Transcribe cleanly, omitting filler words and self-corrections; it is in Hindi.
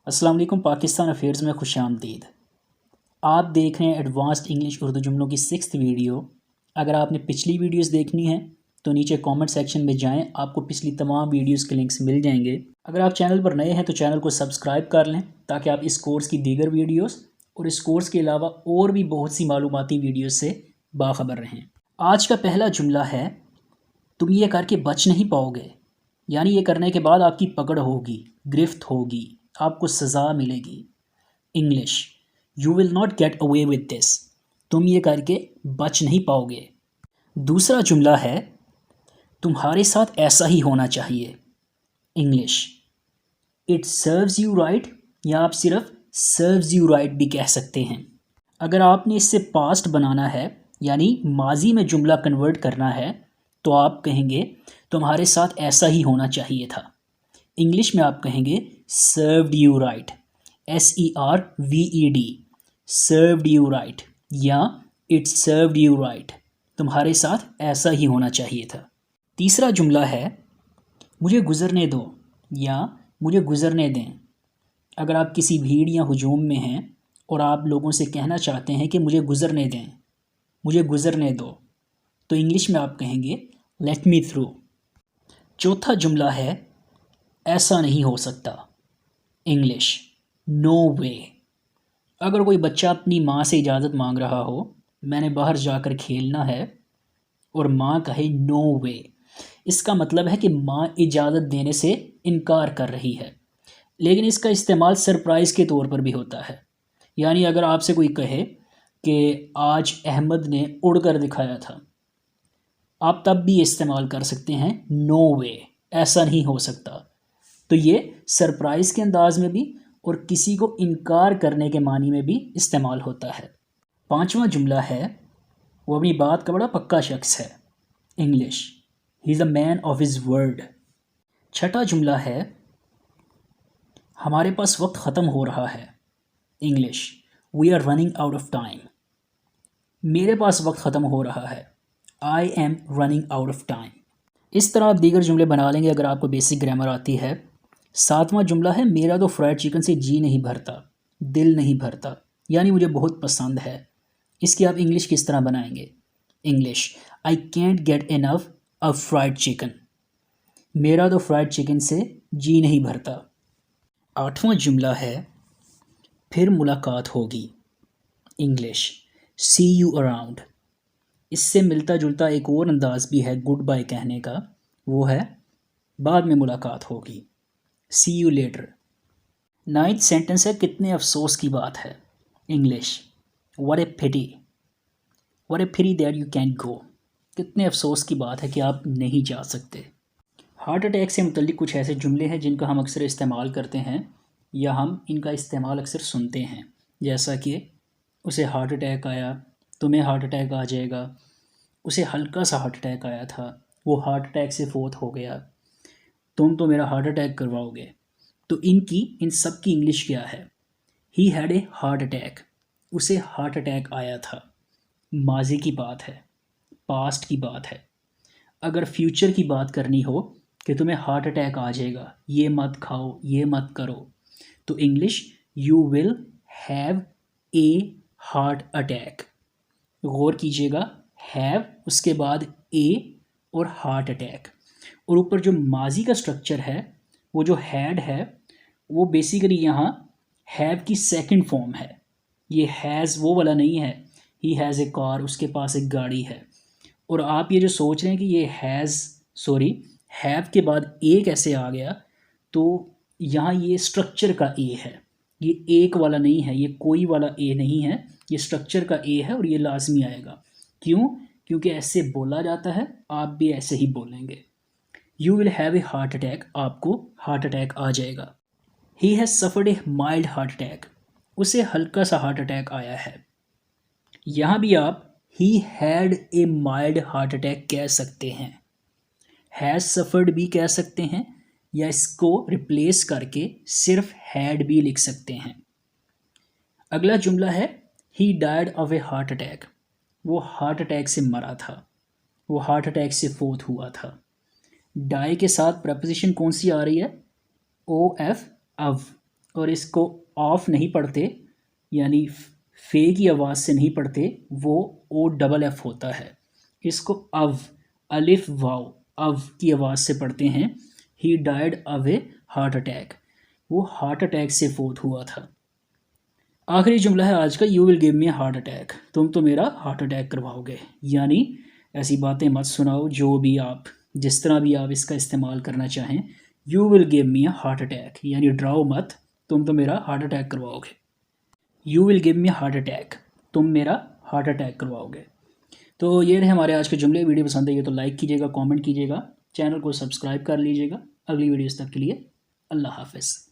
अस्सलाम वालेकुम। पाकिस्तान अफेयर्स में खुशामदीद। आप देख रहे हैं एडवांस्ड इंग्लिश उर्दू जुमलों की 6th वीडियो। अगर आपने पिछली वीडियोस देखनी है तो नीचे कमेंट सेक्शन में जाएं, आपको पिछली तमाम वीडियोस के लिंक्स मिल जाएंगे। अगर आप चैनल पर नए हैं तो चैनल को सब्सक्राइब कर लें ताकि आप इस कोर्स की दीगर वीडियोस और इस कोर्स के अलावा और भी बहुत सी मालूमाती वीडियोस से बाखबर रहें। आज का पहला जुमला है, तुम ये करके बच नहीं पाओगे। यानी ये करने के बाद आपकी पकड़ होगी, गिरफ्त होगी, आपको सज़ा मिलेगी। English, you will not get away with this. तुम ये करके बच नहीं पाओगे। दूसरा जुमला है, तुम्हारे साथ ऐसा ही होना चाहिए। English, it serves you right, या आप सिर्फ सर्व्स यू राइट भी कह सकते हैं। अगर आपने इससे पास्ट बनाना है यानी माजी में जुमला कन्वर्ट करना है तो आप कहेंगे तुम्हारे साथ ऐसा ही होना चाहिए था। इंग्लिश में आप कहेंगे served you right, SERVED, served you right, या इट सर्व्ड यू राइट, तुम्हारे साथ ऐसा ही होना चाहिए था। तीसरा जुमला है, मुझे गुजरने दो या मुझे गुजरने दें। अगर आप किसी भीड़ या हुजूम में हैं और आप लोगों से कहना चाहते हैं कि मुझे गुजरने दें, मुझे गुजरने दो, तो इंग्लिश में आप कहेंगे लेट मी थ्रू। चौथा जुमला है, ऐसा नहीं हो सकता। इंग्लिश, नो वे। अगर कोई बच्चा अपनी माँ से इजाज़त मांग रहा हो, मैंने बाहर जाकर खेलना है, और माँ कहे नो वे, इसका मतलब है कि माँ इजाज़त देने से इनकार कर रही है। लेकिन इसका इस्तेमाल सरप्राइज़ के तौर पर भी होता है। यानी अगर आपसे कोई कहे कि आज अहमद ने उड़कर दिखाया था, आप तब भी इस्तेमाल कर सकते हैं नो वे, ऐसा नहीं हो सकता। तो ये सरप्राइज़ के अंदाज में भी और किसी को इनकार करने के मानी में भी इस्तेमाल होता है। पांचवा जुमला है, वो अपनी बात का बड़ा पक्का शख्स है। English, he is a man of his word. छठा जुमला है, हमारे पास वक्त ख़त्म हो रहा है। English, we are running out of time. मेरे पास वक्त ख़त्म हो रहा है, I am running out of time. इस तरह आप दीगर जुमले बना लेंगे अगर आपको बेसिक ग्रामर आती है। सातवां जुमला है, मेरा तो फ्राइड चिकन से जी नहीं भरता, दिल नहीं भरता, यानी मुझे बहुत पसंद है। इसकी आप इंग्लिश किस तरह बनाएंगे? English, I can't get enough of fried chicken. मेरा तो फ्राइड चिकन से जी नहीं भरता। आठवां जुमला है, फिर मुलाकात होगी। English, see you around. इससे मिलता जुलता एक और अंदाज भी है गुड बाय कहने का, वो है बाद में मुलाकात होगी, see you later. Ninth sentence है, कितने अफसोस की बात है। English, what a pity, what a pity that you can't go. कितने अफसोस की बात है कि आप नहीं जा सकते। हार्ट अटैक से मुतल्लिक कुछ ऐसे जुमले हैं जिनका हम अक्सर इस्तेमाल करते हैं या हम इनका इस्तेमाल अक्सर सुनते हैं, जैसा कि उसे हार्ट अटैक आया, तुम्हें हार्ट अटैक आ जाएगा, उसे हल्का सा हार्ट अटैक आया था, वो हार्ट अटैक से फोत हो गया, तुम तो मेरा हार्ट अटैक करवाओगे। तो इन सब की इंग्लिश क्या है? He had a heart attack, उसे हार्ट अटैक आया था। माजी की बात है, पास्ट की बात है। अगर फ्यूचर की बात करनी हो कि तुम्हें हार्ट अटैक आ जाएगा, ये मत खाओ, ये मत करो, तो English, you will have a heart attack. गौर कीजिएगा, हैव उसके बाद ए और हार्ट अटैक, और ऊपर जो माजी का स्ट्रक्चर है वो जो हैड है वो बेसिकली यहाँ हैव की सेकंड फॉर्म है। ये हैज़ वो वाला नहीं है, ही हैज़ ए कार, उसके पास एक गाड़ी है। और आप ये जो सोच रहे हैं कि ये हैव के बाद ए कैसे आ गया, तो यहाँ ये स्ट्रक्चर का ए है, ये एक वाला नहीं है, ये कोई वाला ए नहीं है, ये स्ट्रक्चर का ए है और ये लाजमी आएगा। क्यों? क्योंकि ऐसे बोला जाता है, आप भी ऐसे ही बोलेंगे। You will have a heart attack, आपको हार्ट अटैक आ जाएगा। He has suffered A mild heart attack, उसे हल्का सा हार्ट अटैक आया है। यहाँ भी आप he had a mild heart attack कह सकते हैं, हैज़ सफर्ड भी कह सकते हैं, या इसको रिप्लेस करके सिर्फ हैड भी लिख सकते हैं। अगला जुमला है, he died of a heart attack, वो हार्ट अटैक से मरा था, वो हार्ट अटैक से फोत हुआ था। डाई के साथ प्रपोजिशन कौन सी आ रही है? OF, अव। और इसको ऑफ नहीं पढ़ते, यानी फे की आवाज़ से नहीं पढ़ते, वो ओ डबल एफ होता है। इसको अव, अलिफ वाव, अव की आवाज़ से पढ़ते हैं। ही डाइड अव ए हार्ट अटैक, वो हार्ट अटैक से फोत हुआ था। आखिरी जुमला है आज का, you will give me heart attack, तुम तो मेरा हार्ट अटैक करवाओगे। यानी ऐसी बातें मत सुनाओ, जो भी आप जिस तरह भी आप इसका इस्तेमाल करना चाहें। You will give me a heart attack यानी डराओ मत, तुम तो मेरा हार्ट अटैक करवाओगे। You will give me heart attack, तुम मेरा हार्ट अटैक करवाओगे। तो ये रहे हमारे आज के जुमले। वीडियो पसंद आई है तो लाइक कीजिएगा, कमेंट कीजिएगा, चैनल को सब्सक्राइब कर लीजिएगा। अगली वीडियोस तक के लिए अल्लाह हाफ़िज़।